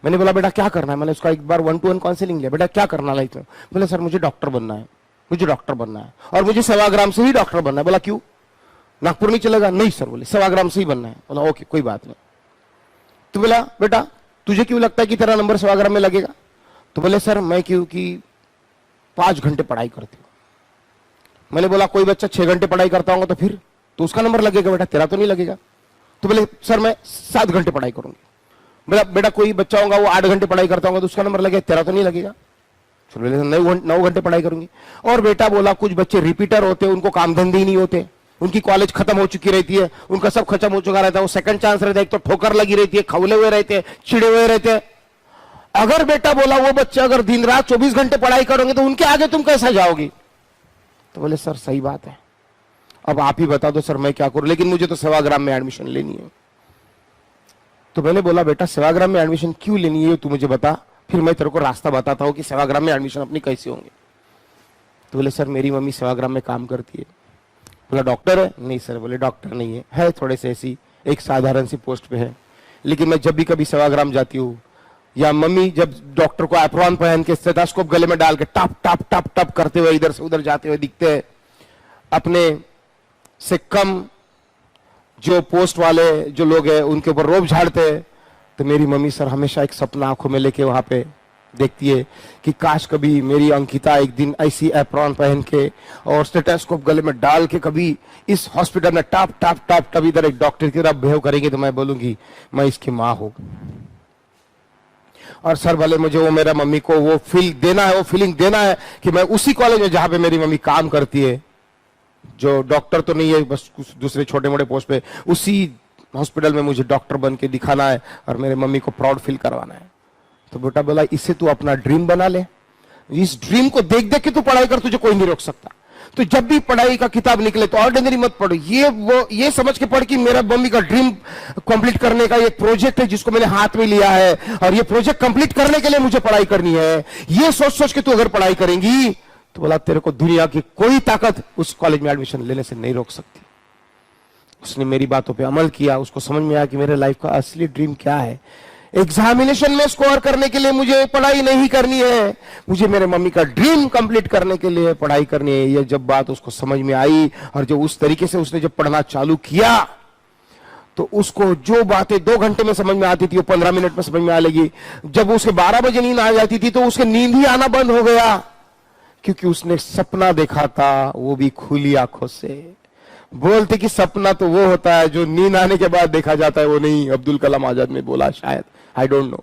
मैंने बोला बेटा क्या करना है, मैंने उसका एक बार 1-to-1 काउंसलिंग लिया, बेटा क्या करना लाइफ में। बोला सर मुझे डॉक्टर बनना है, मुझे डॉक्टर बनना है, और मुझे सेवाग्राम से ही डॉक्टर बनना है। बोला क्यों, नागपुर नहीं चलेगा? नहीं सर, बोले सेवाग्राम से ही बनना है। बोला ओके कोई बात नहीं। तो बोला बेटा तुझे क्यों लगता है कि तेरा नंबर सेवाग्राम में लगेगा? तो बोले सर मैं क्योंकि 5 घंटे पढ़ाई करती हूँ। मैंने बोला कोई बच्चा 6 घंटे पढ़ाई करता होगा तो फिर तो उसका नंबर लगेगा बेटा, तेरा तो नहीं लगेगा। तो बोले सर मैं 7 घंटे पढ़ाई करूंगी। बोला बेटा कोई बच्चा होगा वो 8 घंटे पढ़ाई करता होगा तो उसका नंबर लगेगा, तेरा तो नहीं लगेगा। फिर बोले 9 घंटे पढ़ाई करूंगी। और बेटा बोला कुछ बच्चे रिपीटर होते, उनको काम धंधे ही नहीं होते, उनकी कॉलेज खत्म हो चुकी रहती है, उनका सब खत्म हो चुका रहता है, वो सेकंड चांस रहता है, एक तो ठोकर लगी रहती है, खवले हुए रहते हैं, चिड़े हुए रहते हैं। अगर बेटा बोला वो बच्चे अगर दिन रात 24 घंटे पढ़ाई करोगे तो उनके आगे तुम कैसा जाओगी? तो बोले सर सही बात है, अब आप ही बता दो सर मैं क्या करूं, लेकिन मुझे तो सेवाग्राम में एडमिशन लेनी है। तो मैंने बोला बेटा सेवाग्राम में एडमिशन क्यों लेनी है तू मुझे बता, फिर मैं तेरे को रास्ता बताता हूं कि सेवाग्राम में एडमिशन अपनी कैसे होंगे। तो बोले सर मेरी मम्मी सेवाग्राम में काम करती है। बोला डॉक्टर है? नहीं सर। बोले डॉक्टर नहीं है थोड़े से ऐसी एक साधारण सी पोस्ट पे है, लेकिन मैं जब भी कभी सेवाग्राम जाती हूँ या मम्मी जब डॉक्टर को एप्रॉन पहन के स्टेथोस्कोप गले में डाल के टप टप टप टप करते हुए इधर से उधर जाते हुए दिखते हैं, अपने से कम जो पोस्ट वाले जो लोग हैं उनके ऊपर रोब झाड़ते हैं, तो मेरी मम्मी सर हमेशा एक सपना आंखों में लेके वहां पे देखती है कि काश कभी मेरी अंकिता एक दिन ऐसी एप्रॉन पहन के और स्टेथोस्कोप गले में डाल के कभी इस हॉस्पिटल में टप टप टप टप इधर एक डॉक्टर की तरफ बिहेव करेगी तो मैं बोलूंगी मैं इसकी माँ हूं। और सर भले मुझे वो मेरा मम्मी को वो फील देना है, वो फीलिंग देना है कि मैं उसी कॉलेज में जहां पे मेरी मम्मी काम करती है, जो डॉक्टर तो नहीं है बस कुछ दूसरे छोटे मोटे पोस्ट पे, उसी हॉस्पिटल में मुझे डॉक्टर बन के दिखाना है और मेरे मम्मी को प्राउड फील करवाना है। तो बेटा बोला इससे तू अपना ड्रीम बना ले, इस ड्रीम को देख देख के तू पढ़ाई कर, तुझे कोई नहीं रोक सकता। तो जब भी पढ़ाई का किताब निकले तो ऑर्डिनरी मत पढ़ो, ये समझ के पढ़ कि मेरा मम्मी का ड्रीम कंप्लीट करने का ये प्रोजेक्ट है जिसको मैंने हाथ में लिया है, और ये प्रोजेक्ट कंप्लीट करने के लिए मुझे पढ़ाई करनी है। ये सोच सोच के तू अगर पढ़ाई करेंगी तो बोला तेरे को दुनिया की कोई ताकत उस कॉलेज में एडमिशन लेने से नहीं रोक सकती। उसने मेरी बातों पे अमल किया, उसको समझ में आया कि मेरे लाइफ का असली ड्रीम क्या है। एग्जामिनेशन में स्कोर करने के लिए मुझे पढ़ाई नहीं करनी है, मुझे मेरे मम्मी का ड्रीम कंप्लीट करने के लिए पढ़ाई करनी है। ये जब बात उसको समझ में आई और जो उस तरीके से उसने जब पढ़ना चालू किया तो उसको जो बातें 2 घंटे में समझ में आती थी वो 15 मिनट में समझ में आ लगी। जब उसे 12 बजे नींद आ जाती थी तो उसके नींद ही आना बंद हो गया, क्योंकि उसने सपना देखा था, वो भी खुली आंखों से। बोलते कि सपना तो वो होता है जो नींद आने के बाद देखा जाता है, वो नहीं। अब्दुल कलाम आजाद ने बोला शायद, आई डोंट नो,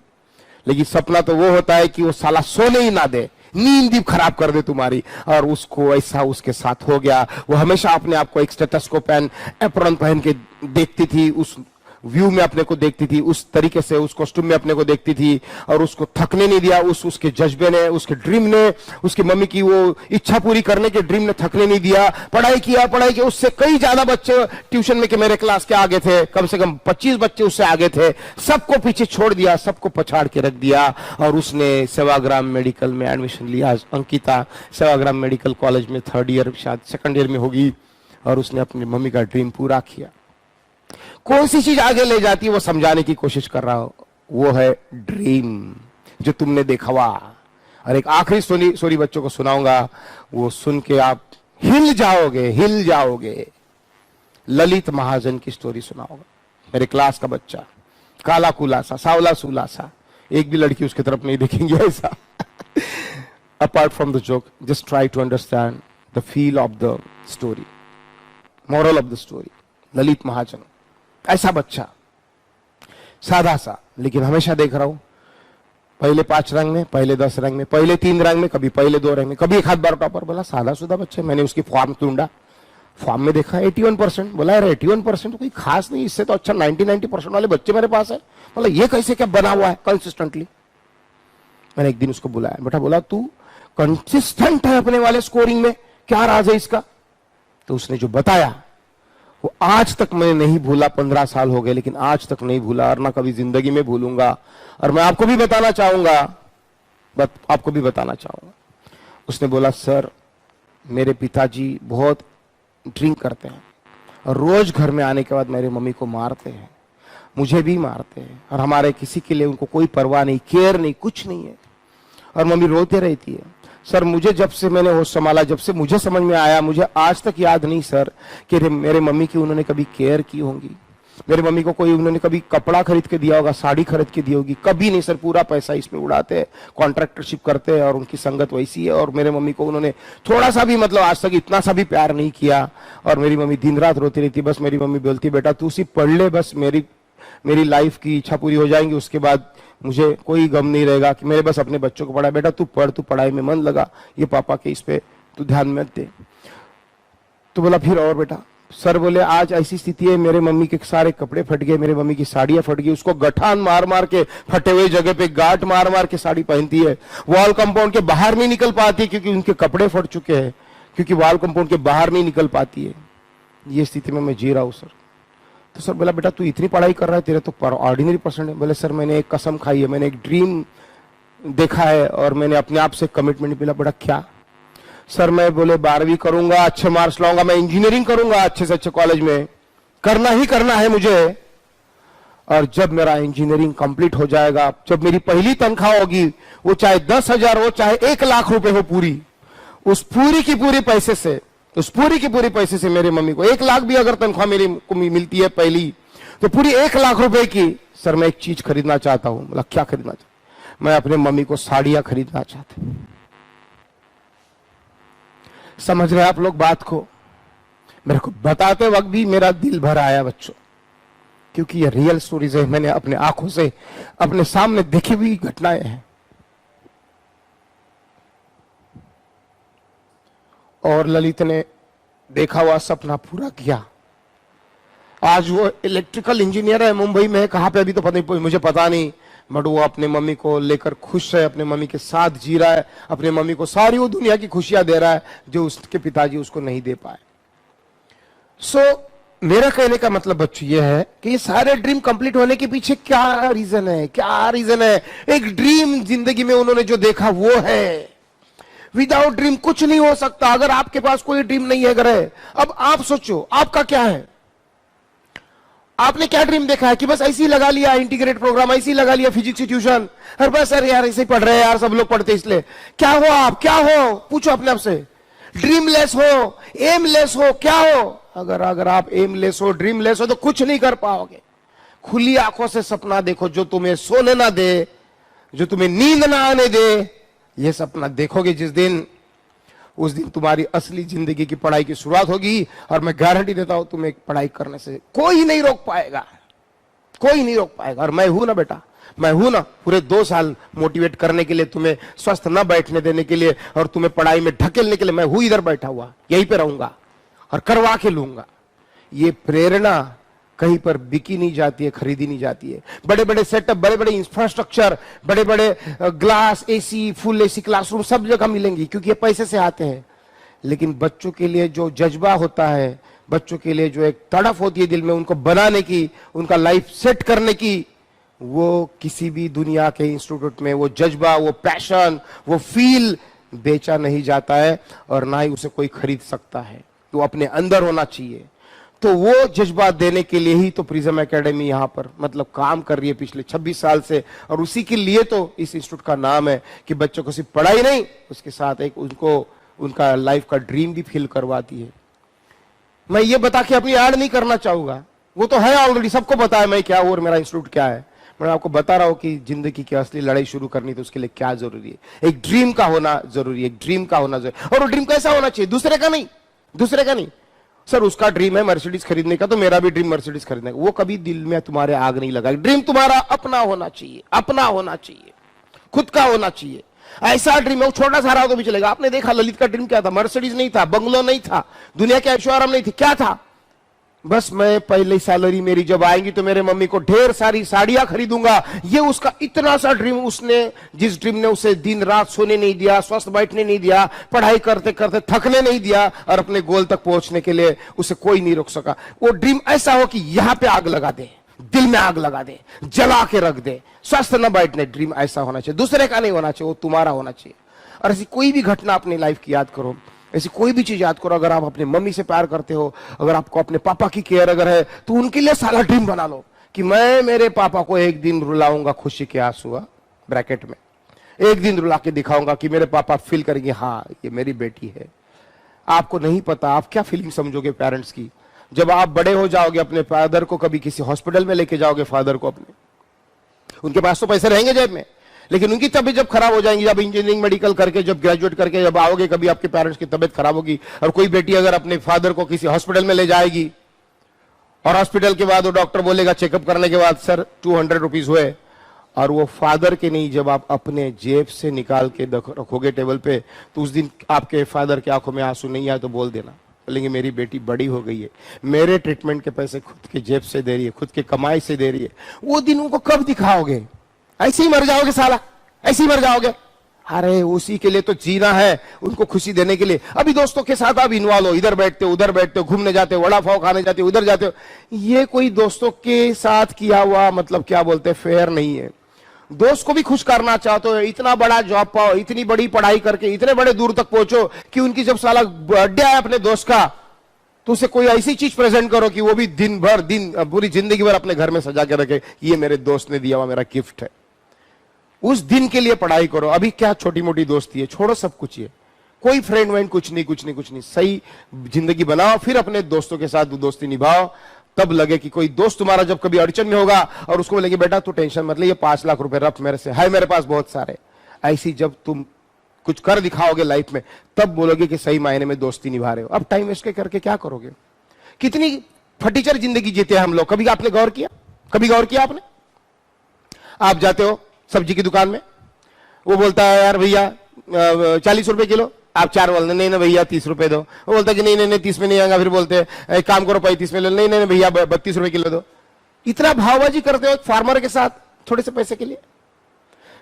लेकिन सपना तो वो होता है कि वो साला सोने ही ना दे, नींद भी खराब कर दे तुम्हारी। और उसको ऐसा उसके साथ हो गया। वो हमेशा अपने आप को एक स्टेथोस्कोप एंड एप्रॉन पहन के देखती थी, उस व्यू में अपने को देखती थी, उस तरीके से उस कॉस्ट्यूम में अपने को देखती थी, और उसको थकने नहीं दिया। उसके जज्बे ने, उसके ड्रीम ने, उसकी मम्मी की वो इच्छा पूरी करने के ड्रीम ने थकने नहीं दिया। पढ़ाई किया, पढ़ाई किया। उससे कई ज्यादा बच्चे ट्यूशन में के मेरे क्लास के आगे थे, कम से कम 25 बच्चे उससे आगे थे। सबको पीछे छोड़ दिया, सबको पछाड़ के रख दिया, और उसने सेवाग्राम मेडिकल में एडमिशन लिया। अंकिता सेवाग्राम मेडिकल कॉलेज में 3rd ईयर, शायद 2nd ईयर में होगी, और उसने अपनी मम्मी का ड्रीम पूरा किया। कौन सी चीज आगे ले जाती है वो समझाने की कोशिश कर रहा हो, वो है ड्रीम जो तुमने देखा हुआ। और एक आखिरी स्टोरी बच्चों को सुनाऊंगा, वो सुन के आप हिल जाओगे, हिल जाओगे। ललित महाजन की स्टोरी सुनाऊंगा। मेरे क्लास का बच्चा, काला कुला सा, सावला सूला सा, एक भी लड़की उसकी तरफ नहीं देखेंगे ऐसा। Apart from the joke, just try to understand the feel of the story, moral of the story. Lalit Mahajan ऐसा बच्चा, सादा सा, लेकिन हमेशा देख रहा हूं पहले 5 रंग में, पहले 10 रंग में, पहले 3 रंग में, कभी पहले 2 रंग में, कभी एक हाथ बार टॉपर। बोला सादा सुदा बच्चा। मैंने उसकी फॉर्म ढूंढा, फॉर्म में देखा 81%। बोला यार 81% कोई खास नहीं, इससे तो अच्छा 90% वाले बच्चे मेरे पास है। बोला ये कैसे क्या बना हुआ है कंसिस्टेंटली। मैंने एक दिन उसको बुलाया, बेटा बोला तू कंसिस्टेंट है अपने वाले स्कोरिंग में, क्या राज है इसका। तो उसने जो बताया वो आज तक मैं नहीं भूला। 15 साल हो गए, लेकिन आज तक नहीं भूला, और ना कभी जिंदगी में भूलूंगा। और मैं आपको भी बताना चाहूंगा, आपको भी बताना चाहूंगा। उसने बोला सर मेरे पिताजी बहुत ड्रिंक करते हैं, और रोज घर में आने के बाद मेरी मम्मी को मारते हैं, मुझे भी मारते हैं, और हमारे किसी के लिए उनको कोई परवाह नहीं, केयर नहीं, कुछ नहीं है, और मम्मी रोते रहती है। सर मुझे जब से मैंने होश संभाला, जब से मुझे समझ में आया, मुझे आज तक याद नहीं सर कि मेरे मम्मी की उन्होंने कभी केयर की होंगी। मेरे मम्मी को कोई उन्होंने कभी कपड़ा खरीद के दिया होगा, साड़ी खरीद के दी होगी, कभी नहीं सर। पूरा पैसा इसमें उड़ाते हैं, कॉन्ट्रैक्टरशिप करते हैं, और उनकी संगत वैसी है। और मेरे मम्मी को उन्होंने थोड़ा सा भी, मतलब आज तक इतना सा भी प्यार नहीं किया। और मेरी मम्मी दिन रात रोती रहती। बस मेरी मम्मी बोलती बेटा तू सिर्फ पढ़ ले, बस मेरी लाइफ की इच्छा पूरी हो जाएंगी, उसके बाद मुझे कोई गम नहीं रहेगा कि मेरे बस अपने बच्चों को पढ़ा। बेटा तू पढ़, तू पढ़ाई में मन लगा, ये पापा के इस पे तू ध्यान मत दे। तो बोला फिर और बेटा। सर बोले आज ऐसी स्थिति है, मेरे मम्मी के सारे कपड़े फट गए, मेरे मम्मी की साड़ियां फट गई, उसको गठान मार मार के, फटे हुए जगह पे गांठ मार मार के साड़ी पहनती है। वॉल कंपाउंड के बाहर नहीं निकल पाती क्योंकि उनके कपड़े फट चुके हैं, क्योंकि वॉल कंपाउंड के बाहर नहीं निकल पाती है। ये स्थिति में मैं जी रहा हूं सर। तो सर बोला बेटा तू इतनी पढ़ाई कर रहा है, तेरे तो ऑर्डिनरी पर्सन है। बोले सर मैंने एक कसम खाई है, मैंने एक ड्रीम देखा है, और मैंने अपने आप से कमिटमेंट मिला। बेटा क्या। सर मैं बोले 12वीं करूंगा, अच्छे मार्क्स लाऊंगा, मैं इंजीनियरिंग करूंगा अच्छे से अच्छे कॉलेज में, करना ही करना है मुझे। और जब मेरा इंजीनियरिंग कंप्लीट हो जाएगा, जब मेरी पहली तनख्वाह होगी, वो चाहे 10,000 हो, चाहे 1 लाख रुपए हो, पूरी उस पूरी की पूरी पैसे से, उस पूरी की पूरी पैसे से मेरी मम्मी को 1 लाख भी अगर तनख्वाह मेरी को मिलती है पहली, तो पूरी 1 लाख रुपए की सर मैं एक चीज खरीदना चाहता हूं। मतलब क्या खरीदना चाहता। मैं अपने मम्मी को साड़ियां खरीदना चाहता हूं। समझ रहे आप लोग बात को। मेरे को बताते वक्त भी मेरा दिल भर आया बच्चों, क्योंकि ये रियल स्टोरीज है, मैंने अपने आंखों से अपने सामने देखी हुई घटनाएं हैं। और ललित ने देखा हुआ सपना पूरा किया। आज वो इलेक्ट्रिकल इंजीनियर है, मुंबई में है, कहां पे अभी तो पता नहीं, मुझे पता नहीं, बट वो अपने मम्मी को लेकर खुश है, अपने मम्मी के साथ जी रहा है, अपने मम्मी को सारी वो दुनिया की खुशियां दे रहा है जो उसके पिताजी उसको नहीं दे पाए। सो मेरा कहने का मतलब बच्चों ये है कि ये सारे ड्रीम कंप्लीट होने के पीछे क्या रीजन है, क्या रीजन है। एक ड्रीम जिंदगी में उन्होंने जो देखा वो है। विदाउट ड्रीम कुछ नहीं हो सकता। अगर आपके पास कोई ड्रीम नहीं है, अगर है, अब आप सोचो आपका क्या है। आपने क्या ड्रीम देखा है कि बस ऐसे ही लगा लिया इंटीग्रेट प्रोग्राम, ऐसे ही लगा लिया फिजिक्स की ट्यूशन, और बस सर यार ऐसे ही पढ़ रहे हैं यार, सब लोग पढ़ते इसलिए। क्या हो आप, क्या हो, पूछो अपने आप से। ड्रीमलेस हो, एमलेस हो, क्या हो। अगर आप एमलेस हो, ड्रीमलेस हो, तो कुछ नहीं कर पाओगे। खुली आंखों से सपना देखो, जो तुम्हें सोने ना दे, जो तुम्हें नींद ना आने दे। ये सपना देखोगे जिस दिन, उस दिन तुम्हारी असली जिंदगी की पढ़ाई की शुरुआत होगी। और मैं गारंटी देता हूं तुम्हें पढ़ाई करने से कोई नहीं रोक पाएगा, कोई नहीं रोक पाएगा। और मैं हूं ना बेटा, मैं हूं ना पूरे 2 साल मोटिवेट करने के लिए, तुम्हें स्वस्थ न बैठने देने के लिए और तुम्हें पढ़ाई में ढकेलने के लिए। मैं हूं इधर बैठा हुआ, यहीं पे रहूंगा और करवा के लूंगा। ये प्रेरणा कहीं पर बिकी नहीं जाती है, खरीदी नहीं जाती है। बड़े बड़े सेटअप, बड़े बड़े इंफ्रास्ट्रक्चर, बड़े बड़े glass, AC, full AC classroom सब जगह मिलेंगी, क्योंकि ये पैसे से आते हैं। लेकिन बच्चों के लिए जो जज्बा होता है, बच्चों के लिए जो एक तड़प होती है दिल में, उनको बनाने की, उनका लाइफ सेट करने की, वो किसी भी दुनिया के इंस्टीट्यूट में वो जज्बा, वो पैशन, वो फील बेचा नहीं जाता है और ना ही उसे कोई खरीद सकता है। वो अपने अंदर होना चाहिए। तो वो जज्बा देने के लिए ही तो प्रिज्म एकेडमी यहां पर मतलब काम कर रही है पिछले 26 साल से, और उसी के लिए तो इस इंस्टीट्यूट का नाम है कि बच्चों को सिर्फ पढ़ाई नहीं, उसके साथ एक उनको उनका लाइफ का ड्रीम भी फील करवाती है। मैं ये बता के अपनी ऐड नहीं करना चाहूंगा, वो तो है ऑलरेडी, सबको पता है मैं क्या हूं और मेरा इंस्टीट्यूट क्या है। मैं आपको बता रहा हूं कि जिंदगी की असली लड़ाई शुरू करनी तो उसके लिए क्या जरूरी है। एक ड्रीम का होना जरूरी है, एक ड्रीम का होना जरूरी। और वो ड्रीम कैसा होना चाहिए? दूसरे का नहीं, दूसरे का नहीं। सर उसका ड्रीम है मर्सिडीज खरीदने का, तो मेरा भी ड्रीम मर्सिडीज खरीदने का। वो कभी दिल में तुम्हारे आग नहीं लगा। ड्रीम तुम्हारा अपना होना चाहिए, अपना होना चाहिए, खुद का होना चाहिए। ऐसा ड्रीम है, वो छोटा सा रहा तो भी चलेगा। आपने देखा ललित का ड्रीम क्या था? मर्सिडीज नहीं था, बंगलो नहीं था, दुनिया के ऐशोआराम नहीं थी, क्या था? बस मैं पहले सैलरी मेरी जब आएगी तो मेरे मम्मी को ढेर सारी साड़ियां खरीदूंगा। ये उसका इतना सा ड्रीम, उसने जिस ड्रीम ने उसे दिन रात सोने नहीं दिया, स्वस्थ बैठने नहीं दिया, पढ़ाई करते करते थकने नहीं दिया, और अपने गोल तक पहुंचने के लिए उसे कोई नहीं रोक सका। वो ड्रीम ऐसा हो कि यहां पे आग लगा दे, दिल में आग लगा दे, जला के रख दे, स्वस्थ न बैठने। ड्रीम ऐसा होना चाहिए, दूसरे का नहीं होना चाहिए, वो तुम्हारा होना चाहिए। और ऐसी कोई भी घटना अपनी लाइफ की याद करो, ऐसी कोई भी चीज याद करो। अगर आप अपने मम्मी से प्यार करते हो, अगर आपको अपने पापा की केयर अगर है, तो उनके लिए साला ड्रीम बना लो कि मैं मेरे पापा को एक दिन रुलाऊंगा खुशी के आंसू, ब्रैकेट में एक दिन रुला के दिखाऊंगा कि मेरे पापा फील करेंगे हाँ ये मेरी बेटी है। आपको नहीं पता आप क्या फीलिंग समझोगे पेरेंट्स की। जब आप बड़े हो जाओगे, अपने फादर को कभी किसी हॉस्पिटल में लेके जाओगे, फादर को अपने, उनके पास तो पैसे रहेंगे जेब में, लेकिन उनकी तबीयत जब खराब हो जाएंगी, जब इंजीनियरिंग मेडिकल करके जब ग्रेजुएट करके जब आओगे, कभी आपके पेरेंट्स की तबीयत खराब होगी, और कोई बेटी अगर अपने फादर को किसी हॉस्पिटल में ले जाएगी, और हॉस्पिटल के बाद वो डॉक्टर बोलेगा चेकअप करने के बाद सर 200 रुपीज हुए, और वो फादर के नहीं, जब आप अपने जेब से निकाल के रखोगे टेबल पे, तो उस दिन आपके फादर की आंखों में आंसू नहीं आए तो बोल देना, बोलेंगे मेरी बेटी बड़ी हो गई है, मेरे ट्रीटमेंट के पैसे खुद के जेब से दे रही है, खुद के कमाई से दे रही है। वो दिन उनको कब दिखाओगे? ऐसे ही मर जाओगे साला, ऐसे ही मर जाओगे। अरे उसी के लिए तो जीना है, उनको खुशी देने के लिए। अभी दोस्तों के साथ आप इन्वॉल्व हो, इधर बैठते हो, उधर बैठते हो, घूमने जाते हो, वड़ा पाव खाने जाते हो, उधर जाते हो। ये कोई दोस्तों के साथ किया हुआ मतलब क्या बोलते हैं फेयर नहीं है। दोस्त को भी खुश करना चाहते हो, इतना बड़ा जॉब पाओ, इतनी बड़ी पढ़ाई करके इतने बड़े दूर तक पहुंचो कि उनकी जब साला बर्थडे आए अपने दोस्त का, तो उसे कोई ऐसी चीज प्रेजेंट करो कि वो भी दिन भर पूरी जिंदगी भर अपने घर में सजा के रखे, ये मेरे दोस्त ने दिया हुआ मेरा गिफ्ट है। उस दिन के लिए पढ़ाई करो। अभी क्या छोटी मोटी दोस्ती है, छोड़ो सब कुछ, ये कोई फ्रेंड वेंड कुछ नहीं, कुछ नहीं, कुछ नहीं। सही जिंदगी बनाओ, फिर अपने दोस्तों के साथ दोस्ती निभाओ। तब लगे कि कोई दोस्त तुम्हारा जब कभी अड़चन में होगा और उसको बोलेगे बेटा तू टेंशन मत ले, ये 5 लाख रुपए रख मेरे से है, मेरे पास बहुत सारे। ऐसी जब तुम कुछ कर दिखाओगे लाइफ में, तब बोलोगे कि सही मायने में दोस्ती निभा रहे हो। अब टाइम वेस्ट करके क्या करोगे? कितनी फटीचर जिंदगी जीते हैं हम लोग। कभी आपने गौर किया? कभी गौर किया आपने? आप जाते हो सब्जी की दुकान में, वो बोलता है यार भैया 40 रुपए किलो, आप 4 बोलते नहीं ना भैया 30 रुपए दो। वो बोलता है कि नहीं 30 में नहीं आएगा, फिर बोलते हैं एक काम करो 35 में ले, नहीं भैया 32 रुपए किलो दो। इतना भावबाजी करते हो फार्मर के साथ थोड़े से पैसे के लिए।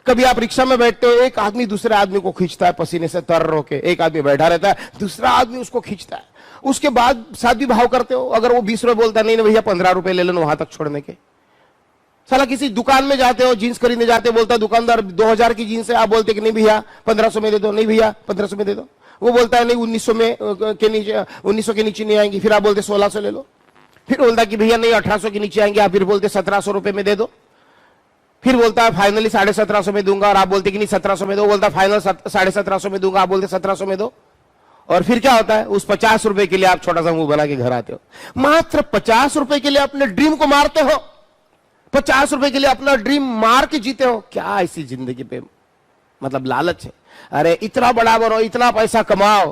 कभी आप रिक्शा में बैठते हो, एक आदमी दूसरे आदमी को खींचता है पसीने से तर होके, एक आदमी बैठा रहता है, दूसरा आदमी उसको खींचता है, उसके बाद साथ भी भाव करते हो। अगर वो 20 रुपए बोलता है नहीं भैया 15 रुपए ले लो वहां तक छोड़ने के। साला किसी दुकान में जाते हो, जीन्स खरीदने जाते हो, बोलता है दुकानदार 2000 की जीन्स है, आप बोलते कि नहीं भैया 1500 में दे दो, नहीं भैया 1500 में दे दो। वो बोलता है नहीं 1900 के नीचे नहीं आएंगी, फिर आप बोलते 1600 ले लो। फिर बोलता है कि भैया नहीं 1800 के नीचे आएंगे, आप फिर बोलते 1700 रुपए में दे दो। फिर बोलता है फाइनली 1750 में दूंगा, और आप बोलते कि नहीं 1700 में दो। बोलता है फाइनल 1750 में दूंगा, आप बोलते 1700 में दो। और फिर क्या होता है? उस 50 रुपए के लिए आप छोटा सा मुंह बना के घर आते हो। मात्र 50 रुपए के लिए अपने ड्रीम को मारते हो, 50 रुपए के लिए अपना ड्रीम मार के जीते हो। क्या ऐसी जिंदगी पे मतलब लालच है? अरे इतना बड़ा बनो, इतना पैसा कमाओ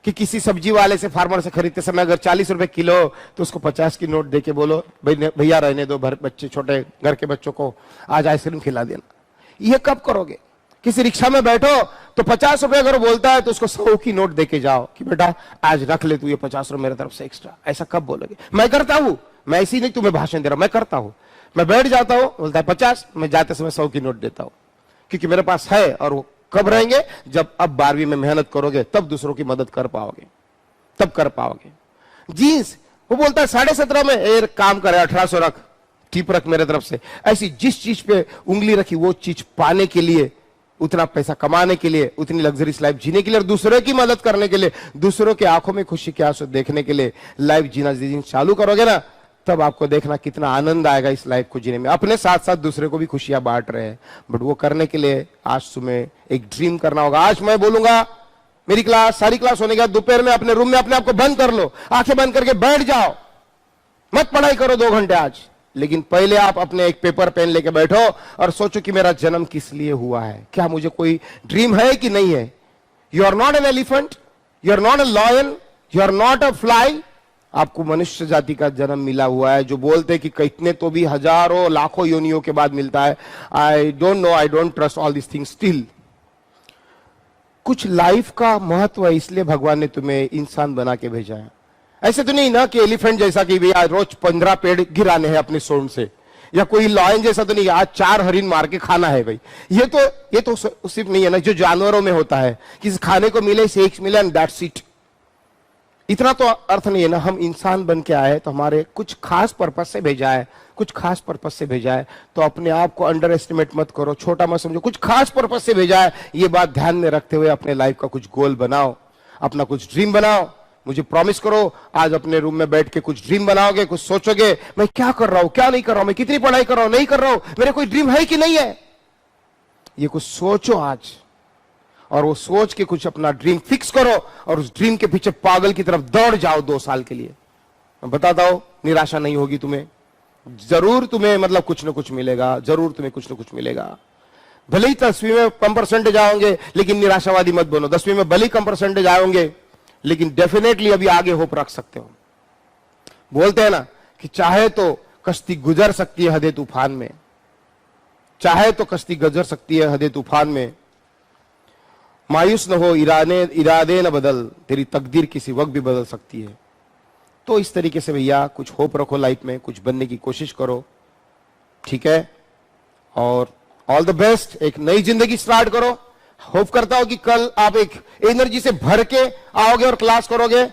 कि किसी सब्जी वाले से, फार्मर से खरीदते समय अगर 40 रुपए किलो, तो उसको 50 की नोट देके बोलो भैया रहने दो, बच्चे छोटे घर के बच्चों को आज आइसक्रीम खिला देना। ये कब करोगे? किसी रिक्शा में बैठो तो 50 रुपए अगर बोलता है तो उसको 100 की नोट देके जाओ कि बेटा आज रख ले तू ये 50 रुपए मेरे तरफ से एक्स्ट्रा। ऐसा कब बोलोगे? मैं करता हूं, मैं ऐसी नहीं तुम्हें भाषण दे रहा हूं, मैं करता हूं। मैं बैठ जाता हूं, बोलता है 50, मैं जाते समय 100 की नोट देता हूं, क्योंकि मेरे पास है। और वो कब रहेंगे? जब अब 12वीं में मेहनत करोगे तब दूसरों की मदद कर पाओगे, तब कर पाओगे। जीन्स, वो बोलता है 17.5 में, एक काम करे 1800 रख, टिप रख मेरे तरफ से। ऐसी जिस चीज पे उंगली रखी वो चीज पाने के लिए, उतना पैसा कमाने के लिए, उतनी लग्जरीज लाइफ जीने के लिए, और दूसरों की मदद करने के लिए, दूसरों के आंखों में खुशी के आंसू देखने के लिए लाइफ जीना चालू करोगे ना, तब आपको देखना कितना आनंद आएगा इस लाइफ को जीने में। अपने साथ साथ दूसरे को भी खुशियां बांट रहे हैं, बट वो करने के लिए आज तुम्हें एक ड्रीम करना होगा। आज मैं बोलूंगा, मेरी क्लास, सारी क्लास होने के बाद दोपहर में अपने रूम में अपने आप को बंद कर लो, आंखें बंद करके बैठ जाओ, मत पढ़ाई करो 2 घंटे आज, लेकिन पहले आप अपने एक पेपर पेन लेके बैठो और सोचो कि मेरा जन्म किस लिए हुआ है, क्या मुझे कोई ड्रीम है कि नहीं है। You are not an elephant, you are not a lion, you are not a fly. आपको मनुष्य जाति का जन्म मिला हुआ है। जो बोलते हैं कि कितने तो भी हजारों लाखों योनियों के बाद मिलता है, I don't know, I don't trust all this things still. कुछ लाइफ का महत्व है, इसलिए भगवान ने तुम्हें इंसान बना के भेजा है। ऐसे तो नहीं ना कि एलिफेंट जैसा कि भैया रोज 15 पेड़ गिराने हैं अपने सूंड से, या कोई लॉयन जैसा तो नहीं आज 4 हरिन मार के खाना है भाई। ये तो सिर्फ नहीं है ना, जो जानवरों में होता है कि खाने को मिले, सेक्स मिले एंड दैट्स इट। इतना तो अर्थ नहीं है ना। हम इंसान बन के आए तो हमारे कुछ खास पर्पस से भेजा है, कुछ खास पर्पस से भेजा है। तो अपने आप को अंडर एस्टिमेट मत करो, छोटा मत समझो, कुछ खास पर्पस से भेजा है। ये बात ध्यान में रखते हुए अपने लाइफ का कुछ गोल बनाओ, अपना कुछ ड्रीम बनाओ। मुझे प्रॉमिस करो, आज अपने रूम में बैठ के कुछ ड्रीम बनाओगे, कुछ सोचोगे, मैं क्या कर रहा हूं, क्या नहीं कर रहा हूं, मैं कितनी पढ़ाई कर रहा हूं, नहीं कर रहा हूं, मेरे कोई ड्रीम है कि नहीं है। ये कुछ सोचो आज, और वो सोच के कुछ अपना ड्रीम फिक्स करो और उस ड्रीम के पीछे पागल की तरफ दौड़ जाओ 2 साल के लिए। मैं बताता हूं, निराशा नहीं होगी तुम्हें, जरूर तुम्हें मतलब कुछ ना कुछ मिलेगा, जरूर तुम्हें कुछ ना कुछ मिलेगा। भले ही 10वीं में कम परसेंटेज आओगे, लेकिन निराशावादी मत बनो। 10वीं में भले ही कम परसेंटेज आओगे, लेकिन डेफिनेटली अभी आगे होप रख सकते हो। बोलते हैं ना कि चाहे तो कश्ती गुजर सकती है हदे तूफान में, चाहे तो कश्ती गुजर सकती है हदे तूफान में। मायूस न हो, इरादे न बदल, तेरी तकदीर किसी वक्त भी बदल सकती है। तो इस तरीके से भैया कुछ होप रखो लाइफ में, कुछ बनने की कोशिश करो, ठीक है। और ऑल द बेस्ट, एक नई जिंदगी स्टार्ट करो। होप करता हूं कि कल आप एक एनर्जी से भर के आओगे और क्लास करोगे।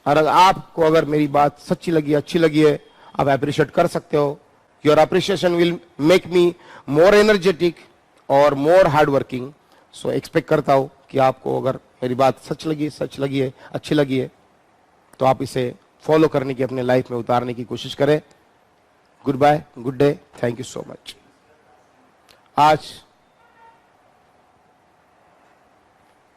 और आपको अगर मेरी बात सच्ची लगी, अच्छी लगी है, आप अप्रिशिएट कर सकते हो। Your appreciation will make me more energetic और मोर हार्ड वर्किंग। सो एक्सपेक्ट करता हूं कि आपको अगर मेरी बात सच लगी है, अच्छी लगी है, तो आप इसे फॉलो करने की, अपने लाइफ में उतारने की कोशिश करें। Good bye, good day, thank you so much. आज